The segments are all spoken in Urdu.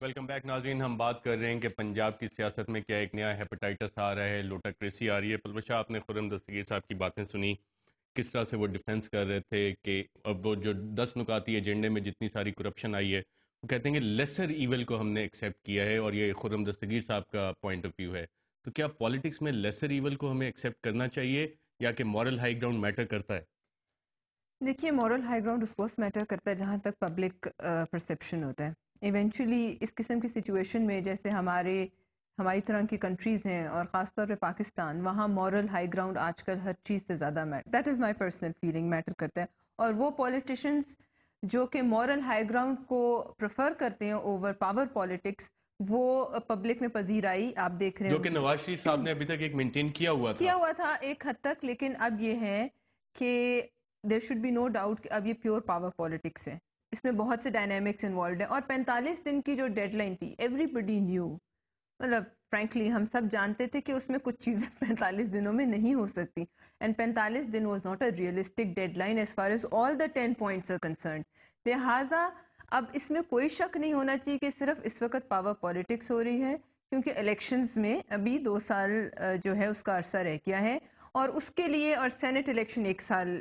ویلکم بیک ناظرین. ہم بات کر رہے ہیں کہ پنجاب کی سیاست میں کیا ایک نیا ہیپاٹائٹس آ رہا ہے, لوٹاکریسی آ رہی ہے. پلوش آپ نے خرم دستگیر صاحب کی باتیں سنی, کس طرح سے وہ ڈیفنس کر رہے تھے کہ اب وہ جو 10 نکاتی ایجنڈے میں جتنی ساری کرپشن آئی ہے, وہ کہتے ہیں کہ لیسر ایول کو ہم نے ایکسیپٹ کیا ہے, اور یہ خرم دستگیر صاحب کا پوائنٹ آف ویو ہے. تو کیا پالیٹکس میں لیسر ایول کو ہمیں ایکسیپٹ کرنا چاہیے, یا کہ مورل ہائی گراؤنڈ میٹر کرتا ہے؟ دیکھیے, moral high ground of course matter کرتا ہے جہاں تک پبلک پرسیپشن ہوتا ہے. ایونچولی اس قسم کی سچویشن میں جیسے ہماری طرح کی کنٹریز ہیں, اور خاص طور پہ پاکستان, وہاں مورل ہائی گراؤنڈ آج کل ہر چیز سے زیادہ that is my personal feeling matter کرتا ہے. اور وہ پولیٹیشنز جو کہ مورل ہائی گراؤنڈ کو پریفر کرتے ہیں اوور پاور پالیٹکس, وہ پبلک میں پذیر آئی. آپ دیکھ رہے ہیں جو کہ نواز شریف صاحب نے ابھی تک ایک مینٹین کیا ہوا تھا ایک حد تک, لیکن اب یہ ہے کہ there should be no doubt کہ اب یہ پیور پاور پالیٹکس ہے. اس میں بہت سے ڈائنامکس انوالوڈ ہیں, اور 45 دن کی جو ڈیڈ لائن تھی, ایوری بڈی نیو, مطلب فرینکلی ہم سب جانتے تھے کہ اس میں کچھ چیزیں 45 دنوں میں نہیں ہو سکتی. اینڈ 45 دن was not a realistic deadline as far as all the 10 points are concerned. لہٰذا اب اس میں کوئی شک نہیں ہونا چاہیے کہ صرف اس وقت پاور پالیٹکس ہو رہی ہے, کیونکہ الیکشنز میں ابھی 2 سال جو ہے اس کا عرصہ رہ گیا ہے, اور اس کے لیے, اور سینٹ الیکشن 1 سال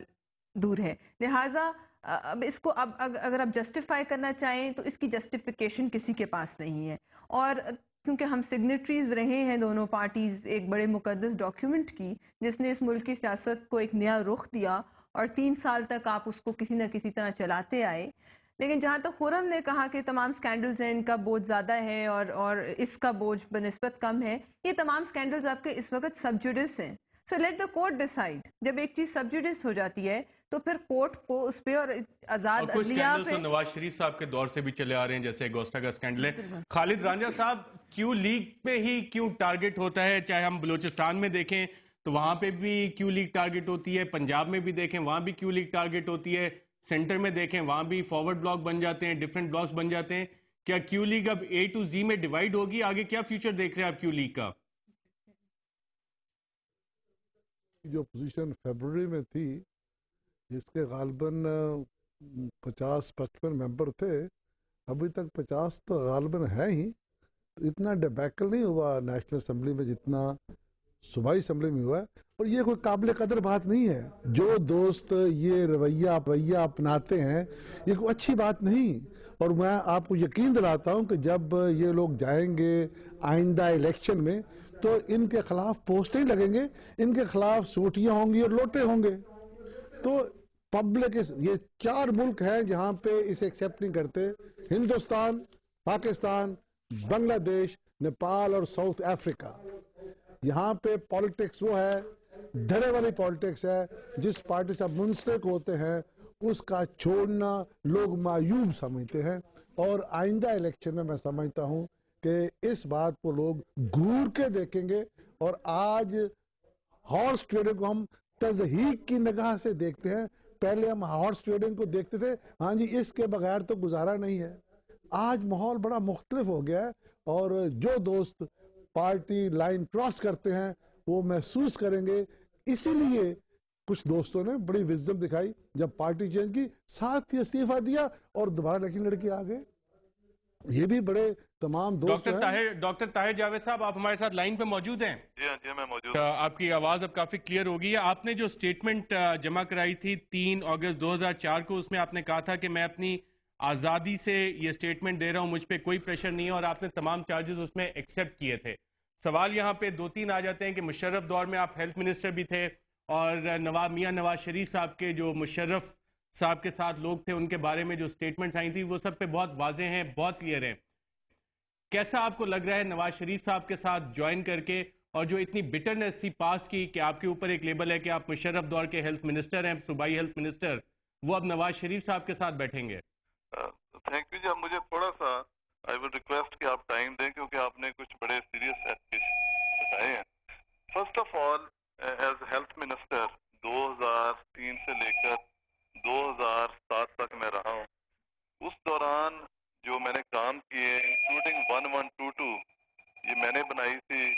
دور ہے. لہٰذا اب اس کو اگر آپ جسٹیفائی کرنا چاہیں تو اس کی جسٹیفیکیشن کسی کے پاس نہیں ہے. اور کیونکہ ہم سگنیٹریز رہے ہیں دونوں پارٹیز ایک بڑے مقدس ڈاکیومنٹ کی, جس نے اس ملک کی سیاست کو ایک نیا رخ دیا, اور 3 سال تک آپ اس کو کسی نہ کسی طرح چلاتے آئے. لیکن جہاں تک خرم نے کہا کہ تمام سکینڈلز ہیں, ان کا بوجھ زیادہ ہے اور اس کا بوجھ بنسبت کم ہے, یہ تمام سکینڈلز آپ کے اس وقت سب جوڈس ہیں. So let the court decide. جب ایک چیز سب جوڈس ہو جاتی ہے تو پھر کورٹ کو اس پہ اور آزاد عدلیہ پہ. نواز شریف صاحب کے دور سے بھی چلے آ رہے ہیں, جیسے اگوسٹا کا سکینڈل ہے. خالد رانجھا صاحب, کیو لیگ پہ ہی کیوں ٹارگٹ ہوتا ہے؟ چاہے ہم بلوچستان میں دیکھیں تو وہاں پہ بھی کیو لیگ ٹارگٹ ہوتی ہے, پنجاب میں بھی دیکھیں وہاں بھی کیو لیگ ٹارگٹ ہوتی ہے, سینٹر میں دیکھیں وہاں بھی فارورڈ بلاک بن جاتے ہیں, ڈیفرنٹ بلاکس بن جاتے ہیں. کیا کیو لیگ اب اے ٹو زی میں ڈیوائیڈ ہوگی؟ آگے کیا فیوچر دیکھ رہے ہیں آپ کیو لیگ کا؟ جو پوزیشن فیبروری میں تھی, جس کے غالباً 50-55 ممبر تھے, ابھی تک 50 تو غالباً ہے ہی. تو اتنا ڈیبیکل نہیں ہوا نیشنل اسمبلی میں جتنا صوبائی اسمبلی میں ہوا ہے. اور یہ کوئی قابل قدر بات نہیں ہے. جو دوست یہ رویہ اپناتے ہیں, یہ کوئی اچھی بات نہیں. اور میں آپ کو یقین دلاتا ہوں کہ جب یہ لوگ جائیں گے آئندہ الیکشن میں تو ان کے خلاف پوسٹیں لگیں گے, ان کے خلاف سوٹیاں ہوں گی اور لوٹے ہوں گے. تو پبلک, یہ 4 ملک ہیں جہاں پہ اسے ایکسیپٹ نہیں کرتے: ہندوستان, پاکستان, بنگلہ دیش, نیپال اور ساؤتھ افریقہ. یہاں پہ پالیٹکس وہ ہے, دھڑے والی پالیٹکس ہے. جس پارٹی سے منسلک ہوتے ہیں اس کا چھوڑنا لوگ معیوب سمجھتے ہیں. اور آئندہ الیکشن میں سمجھتا ہوں کہ اس بات کو لوگ گھور کے دیکھیں گے. اور آج ہارس ٹریڈنگ کو ہم تضحیک کی نگاہ سے دیکھتے ہیں. پہلے ہم ہارس ٹریڈنگ کو دیکھتے تھے, ہاں جی اس کے بغیر تو گزارا نہیں ہے. آج ماحول بڑا مختلف ہو گیا ہے, اور جو دوست پارٹی لائن کراس کرتے ہیں وہ محسوس کریں گے. اسی لیے کچھ دوستوں نے بڑی وزڈم دکھائی, جب پارٹی چینج کی ساتھ ہی استعفیٰ دیا اور دوبارہ الیکشن لڑ کے آ گئے. یہ بھی بڑے تمام دوست ہیں. ڈاکٹر طاہر جاوید صاحب, آپ ہمارے ساتھ لائن پہ موجود ہیں؟ جی ہاں, جی میں موجود. آپ کی آواز اب کافی کلیئر ہو گئی ہے. آپ نے جو سٹیٹمنٹ جمع کرائی تھی 3 اگست 2004 کو, اس میں آپ نے کہا تھا کہ میں اپنی آزادی سے یہ سٹیٹمنٹ دے رہا ہوں, مجھ پہ کوئی پریشر نہیں ہے, اور آپ نے تمام چارجز اس میں ایکسیپٹ کیے تھے. سوال یہاں پہ 2-3 آ جاتے ہیں کہ مشرف دور میں آپ ہیلتھ منسٹر بھی تھے, اور میاں نواز شریف صاحب کے جو مشرف صاحب کے ساتھ لوگ تھے, ان کے بارے میں جو سٹیٹمنٹس آئی تھی وہ سب پہ بہت واضح ہیں, بہت کلیئر ہیں. کیسا آپ کو لگ رہا ہے نواز شریف صاحب کے ساتھ جوائن کر کے, اور جو اتنی بٹرنس سی پاس کی کہ آپ کے اوپر ایک لیبل ہے کہ آپ مشرف دور کے ہیلتھ منسٹر ہیں, صوبائی ہیلتھ منسٹر, وہ اب نواز شریف صاحب کے ساتھ بیٹھیں گے؟ تھینک یو جی. اب مجھے تھوڑا سا آئی ول ریکویسٹ کہ آپ ٹائم دیں, کیونکہ آپ نے کچھ بڑے سیریس ایلیگیشن بتائے ہیں. First of all, as health minister 2003 سے لے کر 2007 تک میں رہا ہوں. اس دوران جو میں نے کام کیے, انکلوڈنگ 1122, یہ میں نے بنائی تھی,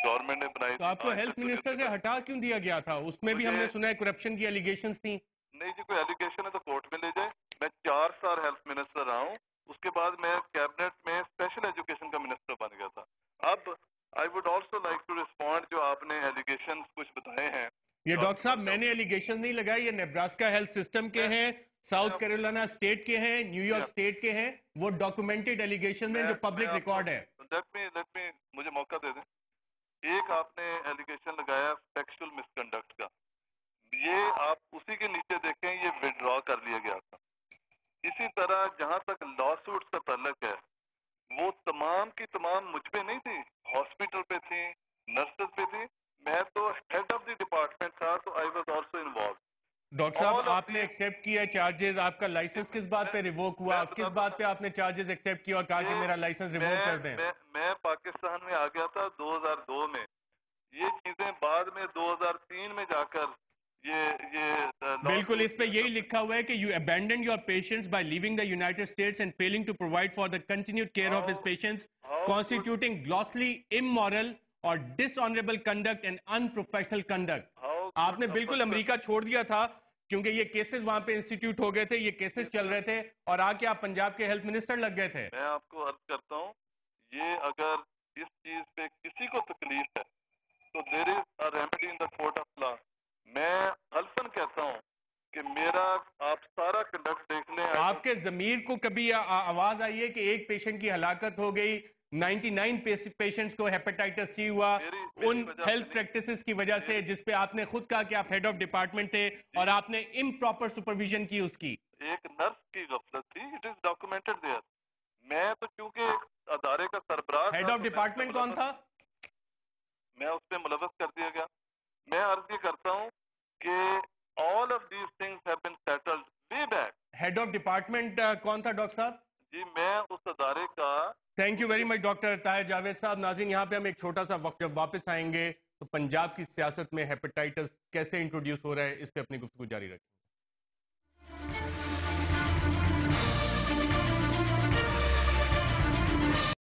گورنمنٹ نے بنائی تو تھی. آپ کو ہیلتھ منسٹر سے ہٹا کیوں دیا گیا تھا؟ اس میں بھی ہم نے سنا ہے کرپشن کی ایلیگیشنز تھیں. نہیں جی, کوئی ایلیگیشن ہے تو کورٹ میں لے جائے. میں 4 سال ہیلتھ منسٹر رہا ہوں. اس کے بعد میں کیبنٹ میں اسپیشل یہ ڈاکٹر صاحب میں نے ایلیگیشن نہیں لگائے, یہ نیبراسکا ہیلتھ سسٹم کے ہیں, ساؤتھ کیرولینا اسٹیٹ کے ہیں, نیو یارک اسٹیٹ کے ہیں, وہ ڈاکومنٹڈ ایلیگیشن میں جو پبلک ریکارڈ ہے. لیٹ می مجھے موقع دے دیں. ایک آپ نے ایلیگیشن لگایا سیکشل مس کنڈکٹ کا, یہ آپ اسی کے نیچے دیکھیں یہ وڈرا کر لیا گیا تھا. اسی طرح جہاں تک لا سوٹس کا تعلق ہے, وہ تمام کی تمام مجھ پہ نہیں تھی, ہاسپٹل پہ تھی, نرسز پہ تھی. میں تو ہیڈ آف دی ڈپارٹمنٹ تھا, تو I was also involved. Doctor صاحب آپ نے ایکسیپٹ کیا چارجز, آپ کا لائسنس کس بات پہ ریووک ہوا, کس بات پہ آپ نے چارجز ایکسیپٹ کیا اور کہا کہ میرا لائسنس ریووک کر دیں؟ میں پاکستان میں آ گیا تھا 2002 میں, یہ چیزیں بعد میں 2003 میں جا کر بالکل اس پہ یہی لکھا ہوا ہے کہ you abandoned your patients by leaving the United States and failing to provide for the continued care of his patients, constituting grossly immoral or dishonorable conduct and unprofessional conduct. آپ نے بالکل امریکہ چھوڑ دیا تھا کیونکہ یہ کیسز وہاں پہ انسٹیٹیوٹ ہو گئے تھے, یہ کیسز چل رہے تھے, اور آ کے آپ پنجاب کے ہیلتھ منسٹر لگ گئے تھے. میں آپ کو عرض کرتا ہوں, یہ اگر اس چیز پہ کسی کو تکلیف ہے تو there is a remedy in the court of law. میں الفن کہتا ہوں کہ میرا آپ سارا کنڈکٹ دیکھ لیں. آپ کے ضمیر کو کبھی آواز آئی ہے کہ ایک پیشنٹ کی ہلاکت ہو گئی, 99 پیشنٹس کو ہیپیٹائٹس سی ہوا ان ہیلتھ پریکٹسز کی وجہ سے, جس پہ آپ نے خود کہا کہ آپ ہیڈ آف ڈپارٹمنٹ تھے اور آپ نے امپراپر سپرویژن کی اس کی. ایک نرس کی غفلت تھی, اٹ از ڈاکومنٹڈ دیئر. میں تو کیونکہ ادارے کا سربراہ, ہیڈ آف ڈپارٹمنٹ کون تھا؟ میں اس پہ ملوث کر دیا گیا. میں عرض یہ کرتا ہوں کہ all of these things have been settled way back. Head of department کون تھا ڈاکٹر صاحب؟ جی میں اس ادارے کا. Thank you very much doctor Tahir Javed صاحب. ناظرین یہاں پہ ہم ایک چھوٹا سا وقت, جب واپس آئیں گے تو پنجاب کی سیاست میں ہیپیٹائٹس کیسے انٹروڈیوس ہو رہا ہے اس پہ اپنی گفتگو جاری رکھیں.